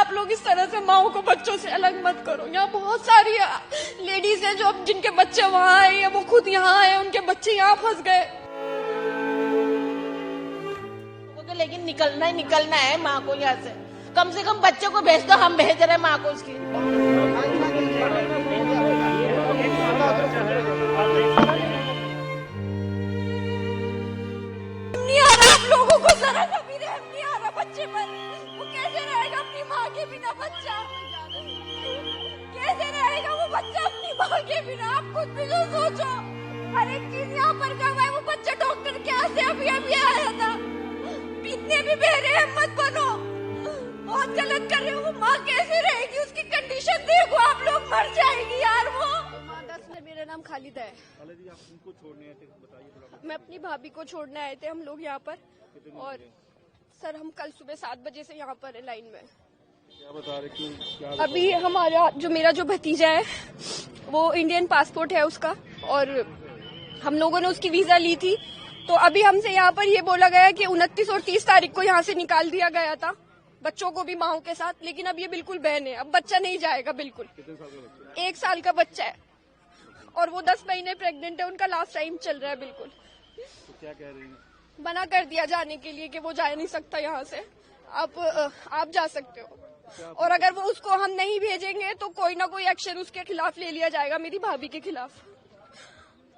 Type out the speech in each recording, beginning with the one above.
आप लोग इस तरह से माओ को बच्चों से अलग मत करो। यहाँ बहुत सारी लेडीज हैं जो अब जिनके बच्चे वहाँ आए या वो खुद यहाँ आए, उनके बच्चे यहाँ फंस गए। लेकिन निकलना ही निकलना है माँ को यहाँ से कम बच्चों को भेज दो, हम भेज रहे हैं माँ को उसकी। नहीं आ रहा आप लोगों को, जरा सा भी रहम नहीं आ रहा बच्चे पर। वो कैसे रहेगा अपनी माँ के बिना बच्चा? कैसे रहेगा वो बच्चा अपनी माँ के बिना? आप खुद भी तो सोचो, हर एक चीज यहाँ पर करवाए। वो बच्चा डॉक्टर के यहाँ से अभी आया था। इतने भी बेरे मत बनो, बहुत गलत कर रहे हो। वो माँ कैसे रहेगी? उसकी कंडीशन देखो आप लोग, मर जाएगी यार वो। मेरा नाम खालिदा है। खालिदा, आप किनको छोड़ने आए थे बताइए थोड़ा। मैं अपनी भाभी को छोड़ने आए थे हम लोग यहाँ पर। और सर हम कल सुबह 7 बजे से यहाँ पर है लाइन में। क्या बता रहे, क्यों क्या? अभी हमारा मेरा जो भतीजा है वो इंडियन पासपोर्ट है उसका, और हम लोगों ने उसकी वीजा ली थी। तो अभी हमसे यहाँ पर ये बोला गया कि 29 और 30 तारीख को यहाँ से निकाल दिया गया था बच्चों को भी माओ के साथ, लेकिन अब ये बिल्कुल बैन है। अब बच्चा नहीं जाएगा बिल्कुल। कितने साल का बच्चा है? 1 साल का बच्चा है और वो 10 महीने प्रेग्नेंट है। उनका लास्ट टाइम चल रहा है बिल्कुल। तो क्या कह रही है? मना कर दिया जाने के लिए कि वो जा नहीं सकता यहाँ से, आप जा सकते हो। और अगर वो उसको हम नहीं भेजेंगे तो कोई ना कोई एक्शन उसके खिलाफ ले लिया जाएगा, मेरी भाभी के खिलाफ।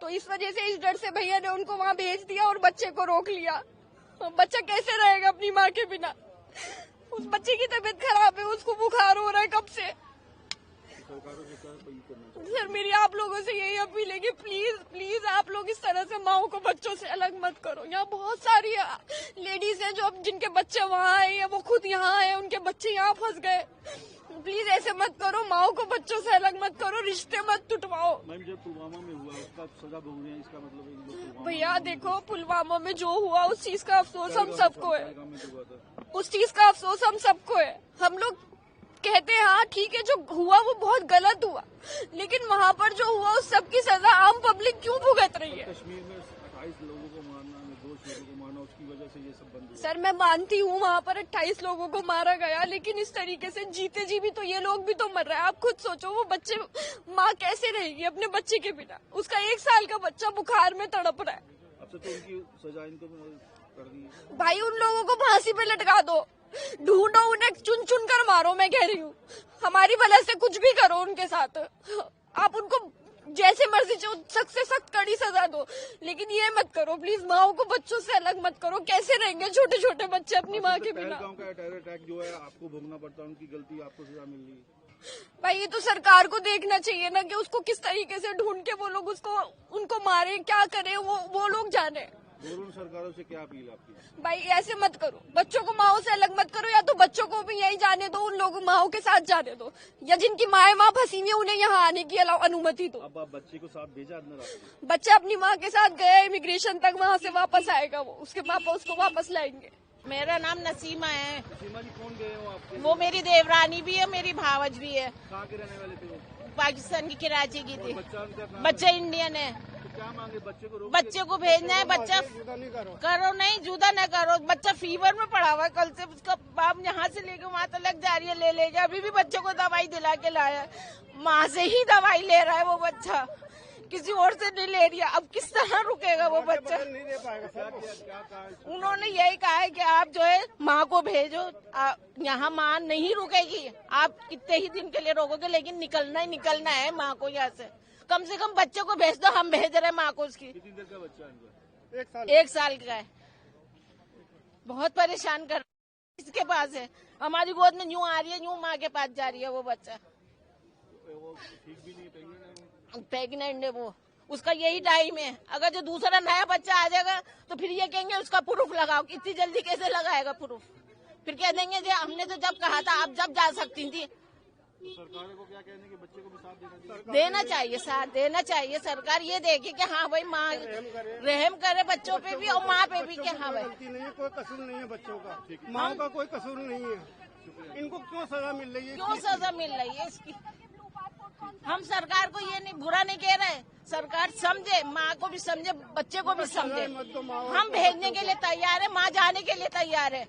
तो इस वजह से, इस डर से भैया ने उनको वहाँ भेज दिया और बच्चे को रोक लिया। बच्चा कैसे रहेगा अपनी माँ के बिना? उस बच्चे की तबीयत खराब है, उसको बुखार हो रहा है कब से। सर मेरी आप लोगों से यही अपील है कि प्लीज प्लीज आप लोग इस तरह से माओ को बच्चों से अलग मत करो। यहाँ बहुत सारी लेडीज हैं जो अब जिनके बच्चे वहाँ आए या वो खुद यहाँ आए, उनके बच्चे यहाँ फंस गए। प्लीज ऐसे मत करो, माओ को बच्चों से अलग मत करो, रिश्ते मत टुटवाओ। मैम, जब पुलवामा में हुआ उसका सजा भोग रहे हैं, इसका मतलब भैया देखो, पुलवामा में जो हुआ उस चीज का अफसोस हम सबको है। उस चीज का अफसोस हम सबको है। हम लोग कहते हैं हाँ ठीक है, जो हुआ वो बहुत गलत हुआ, लेकिन वहाँ पर जो हुआ उस सब की सजा आम पब्लिक क्यों भुगत रही है? कश्मीर में 28 लोगों को मारना, निर्दोष लोगों को मारना, उसकी वजह से ये सब बंद हुआ। सर मैं मानती हूँ वहाँ पर 28 लोगों को मारा गया, लेकिन इस तरीके से जीते जी भी तो ये लोग भी तो मर रहे हैं। आप खुद सोचो, वो बच्चे, माँ कैसे रहेगी अपने बच्चे के बिना? उसका 1 साल का बच्चा बुखार में तड़प रहा है। अब तो उनकी सजा इनको कर दी है। भाई उन लोगों को फांसी पे लटका दो, ढूंढो उन्हें, चुन चुन कर मारो। मैं कह रही हूँ हमारी वजह से कुछ भी करो उनके साथ। आप उनको जैसे मर्जी सख्त से सख्त कड़ी सजा दो, लेकिन ये मत करो प्लीज, माओ को बच्चों से अलग मत करो। कैसे रहेंगे छोटे छोटे बच्चे अपनी माँ के बिना? पहलगाम का टेरर अटैक जो है आपको भोगना पड़ता है, उनकी गलती, आपको सजा मिल रही है। भाई ये तो सरकार को देखना चाहिए ना कि उसको किस तरीके से ढूंढ के वो लोग उनको मारे, क्या करे वो लोग जाने। दोनों सरकारों से क्या अपील आपकी? भाई ऐसे मत करो, बच्चों को माओ से अलग मत करो, या तो बच्चों को भी यही जाने दो, उन लोगों माओ के साथ जाने दो, या जिनकी माएँ वहाँ फंसी हुई है उन्हें यहाँ आने की अनुमति दो। अब आप बच्चे को साथ भेजा अंदर आपने? बच्चा अपनी माँ के साथ गया इमिग्रेशन तक, वहाँ से वापस आएगा वो, उसके पापा उसको वापस लाएंगे। मेरा नाम नसीमा है। सीमा जी, कौन गए हो आपके? वो मेरी देवरानी भी है, मेरी भावज भी है। कहाँ के रहने वाले थे वो? पाकिस्तान की कराची की थी। बच्चा बच्चा इंडियन है। तो क्या मांगे? बच्चे को बच्चे को भेजना है। बच्चा करो नहीं, जुदा न करो। बच्चा फीवर में पड़ा हुआ है, कल से उसका बाप यहाँ से लेके वहाँ तक जा रही है, ले लेके अभी भी बच्चे को दवाई दिला के लाया। माँ से ही दवाई ले रहा है वो बच्चा, किसी और से नहीं ले रही है। अब किस तरह रुकेगा वो बच्चा? उन्होंने यही कहा है कि आप जो है माँ को भेजो, यहाँ माँ नहीं रुकेगी। आप कितने ही दिन के लिए रोकोगे, लेकिन निकलना ही निकलना है माँ को यहाँ से कम बच्चे को भेज दो, हम भेज रहे हैं माँ को उसकी। कितनी देर का बच्चा है? 1 साल का है। बहुत परेशान कर इसके पास है, हमारी गोद में यूं आ रही है, यूं माँ के पास जा रही है वो बच्चा। वो ठीक भी नहीं, प्रेग्नेंट है वो, उसका यही टाइम है। अगर जो दूसरा नया बच्चा आ जाएगा तो फिर ये कहेंगे उसका प्रूफ लगाओ। इतनी जल्दी कैसे लगाएगा प्रूफ? फिर कह देंगे जी हमने तो जब कहा था, आप जब जा सकती थी। तो सरकार को क्या कहने कि बच्चे को भी साथ देना चाहिए, साथ देना चाहिए। सरकार ये देखे कि हाँ भाई माँ रहम करे बच्चों पे भी और माँ पे भी, कि हाँ भाई कोई कसूर नहीं है बच्चों का, माँ का कोई कसूर नहीं है। इनको क्यों सजा मिल रही है? क्यों सजा मिल रही है इसकी? हम सरकार को ये नहीं बुरा नहीं कह रहे, सरकार समझे, माँ को भी समझे, बच्चे को भी समझे। हम भेजने के लिए तैयार है, माँ जाने के लिए तैयार है।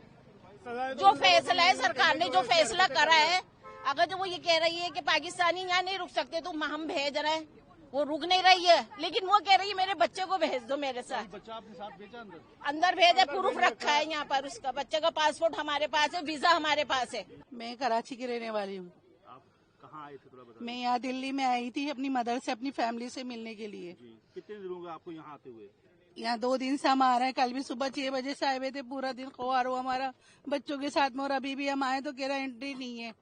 सजा जो फैसला है सरकार ने जो फैसला करा है, अगर जो वो ये कह रही है कि पाकिस्तानी यहाँ नहीं रुक सकते तो हम भेज रहे हैं, वो रुक नहीं रही है, लेकिन वो कह रही है मेरे बच्चे को भेज दो मेरे साथ। बच्चा आपके साथ भेजा अंदर? अंदर भेजा, प्रूफ रखा है यहाँ पर, उसका बच्चे का पासपोर्ट हमारे पास है, वीजा हमारे पास है। मैं कराची की रहने वाली हूँ। आप कहाँ आए थे, थोड़ा बताइए। मैं यहाँ दिल्ली में आई थी अपनी मदर से, अपनी फैमिली से मिलने के लिए। जी, कितने दिन हो गए आपको यहाँ आते हुए? यहाँ 2 दिन से हम आ रहे हैं। कल भी सुबह 6 बजे से आए हुए थे, पूरा दिन खुआर हुआ हमारा बच्चों के साथ में। और अभी भी हम आए तो कह रहा एंट्री नहीं है,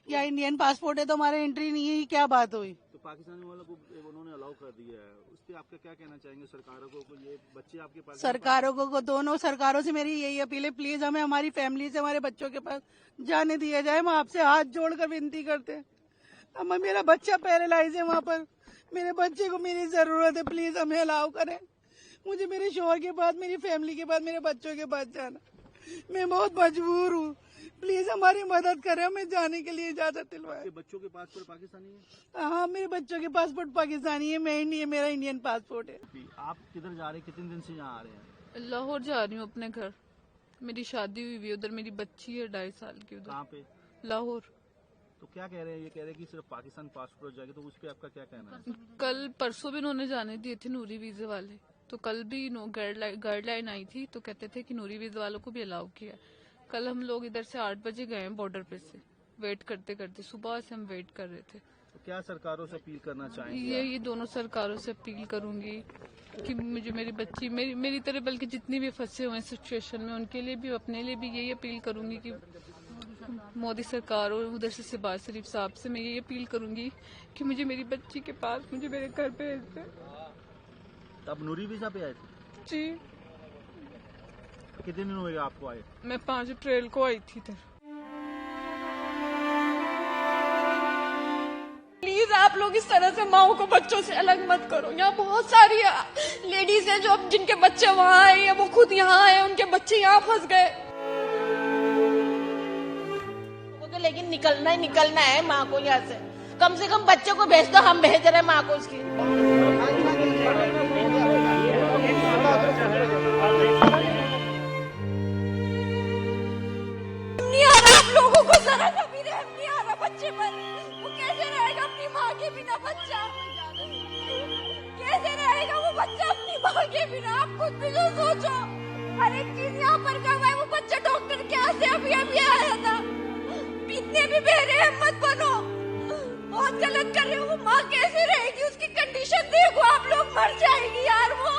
या इंडियन पासपोर्ट है तो हमारे एंट्री नहीं है। ये क्या बात हुई? तो पाकिस्तानी वालों को उन्होंने अलाउ कर दिया है, उस पर आपका क्या कहना चाहेंगे सरकारों को? ये बच्चे आपके पास, सरकारों को, दोनों सरकारों से मेरी यही अपील है, प्लीज हमें हमारी फैमिली से, हमारे बच्चों के पास जाने दिया जाए। हम आपसे हाथ जोड़कर विनती करते हैं। हम, मेरा बच्चा पैरालाइज है वहाँ पर, मेरे बच्चे को मेरी जरूरत है, प्लीज हमें अलाउ करें। मुझे मेरे शोहर के बाद, मेरी फैमिली के बाद, मेरे बच्चों के पास जाना, मैं बहुत मजबूर हूँ। प्लीज हमारी मदद करें, हमें जाने के लिए इजाजत दिलवाएं। आपके बच्चों के पासपोर्ट पाकिस्तानी है? हाँ, मेरे बच्चों के पासपोर्ट पाकिस्तानी है, मैं इंडियन, मेरा इंडियन पासपोर्ट है। आप किधर जा रहे हैं, कितने दिन से यहाँ आ रहे हैं? लाहौर जा रही हूँ अपने घर। मेरी शादी हुई है उधर, मेरी बच्ची है 2.5 साल की उधर। कहाँ पे? लाहौर। तो क्या कह रहे हैं? ये कह रहे हैं कि सिर्फ पाकिस्तान पासपोर्ट जाएगी, तो उस पर आपका क्या कहना है? कल परसों भी उन्होंने जाने दिए थे नूरी वीजे वाले, तो कल भी गाइडलाइन आई थी तो कहते थे कि नूरी वीजे वालों को भी अलाउ किया। कल हम लोग इधर से 8 बजे गए हैं बॉर्डर पे से, वेट करते करते सुबह से हम वेट कर रहे थे। तो क्या सरकारों से अपील करना चाहेंगे? ये दोनों सरकारों से अपील करूंगी कि मुझे मेरी बच्ची, मेरी तरह बल्कि जितनी भी फंसे हुए हैं सिचुएशन में, उनके लिए भी, अपने लिए भी यही अपील करूंगी कि मोदी सरकार और उधर से शहबाज शरीफ साहब से मैं यही अपील करूंगी कि मुझे मेरी बच्ची के पास, मुझे मेरे घर पे भेज दें। तब नूरी वीजा पे आए थे? जी, कितने दिन हुए आपको आए? मैं 5 अप्रैल को आई थी इधर। प्लीज आप लोग इस तरह से माओ को बच्चों से अलग मत करो। यहाँ बहुत सारी लेडीज हैं जो जिनके बच्चे वहाँ आए या वो खुद यहाँ आए, उनके बच्चे यहाँ फंस गए। लेकिन निकलना ही निकलना है माँ को यहाँ से कम बच्चे को भेज दो, हम भेज रहे हैं माँ को उसकी। नहीं आ रहा आप लोगों को, जरा सा भी रहम नहीं आ रहा बच्चे पर। वो कैसे रहेगा अपनी माँ के बिना बच्चा? कैसे रहेगा वो बच्चा अपनी माँ के बिना? आप खुद भी तो सोचो, हर एक चीज यहाँ पर कम है। वो बच्चा डॉक्टर के यहाँ से अभी आया था। इतने भी बेरे मत बनो, बहुत गलत कर रहे हो। वो माँ कैसे रहेगी? उसकी कंडीशन देखो, आप लोग, मर जाएगी यार वो।